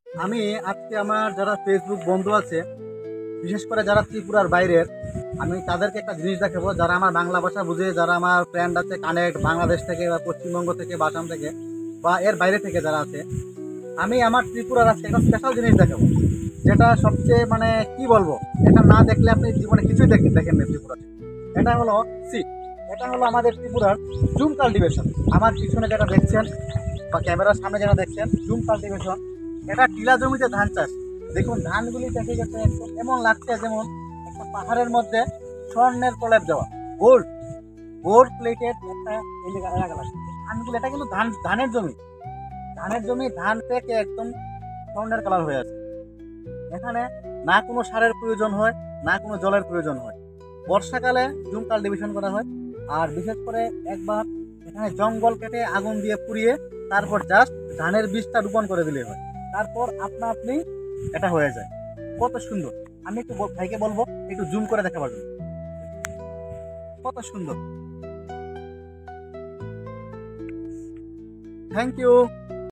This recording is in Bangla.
আমি আজকে আমার যারা ফেসবুক বন্ধু আছে, বিশেষ করে যারা ত্রিপুরার বাইরের, আমি তাদেরকে একটা জিনিস দেখাবো। যারা আমার বাংলা ভাষা বুঝে, যারা আমার ফ্রেন্ড আছে কানেক্ট বাংলাদেশ থেকে বা পশ্চিমবঙ্গ থেকে বা আসাম থেকে বা এর বাইরে থেকে যারা আছে, আমি আমার ত্রিপুরার আজকে একটা স্পেশাল জিনিস দেখাবো, যেটা সবচেয়ে মানে কি বলবো, এটা না দেখলে আপনি জীবনে কিছুই দেখেন না ত্রিপুরাতে। এটা হলো সি এটা হলো আমাদের ত্রিপুরার জুম কাল্টিভেশন। আমার পিছনে যেটা দেখছেন বা ক্যামেরার সামনে যেটা দেখছেন, জুম কাল্টিভেশন। এটা টিলা জমিতে ধান চাষ। দেখুন ধানগুলি দেখে গেছে একদম এমন লাগছে যেমন একটা পাহাড়ের মধ্যে স্বর্ণের প্রলেপ দেওয়া, গোল্ড গোল্ড প্লেটেড একটা এলাকা লাগছে ধানগুলো। এটা কিন্তু ধানের জমি, ধান পেকে একদম স্বর্ণের কালার হয়ে আছে। এখানে না কোনো সারের প্রয়োজন হয়, না কোনো জলের প্রয়োজন হয়। বর্ষাকালে জুম কাল্টিভেশন করা হয়। আর বিশেষ করে একবার এখানে জঙ্গল কেটে আগুন দিয়ে পুড়িয়ে তারপর জাস্ট ধানের বীজটা রোপণ করে দিলে হয়। তারপর আপনা আপনি এটা হয়ে যায়। কত সুন্দর! আমি একটু ভাইকে বলবো একটু জুম করে দেখাবার জন্য। কত সুন্দর! Thank you.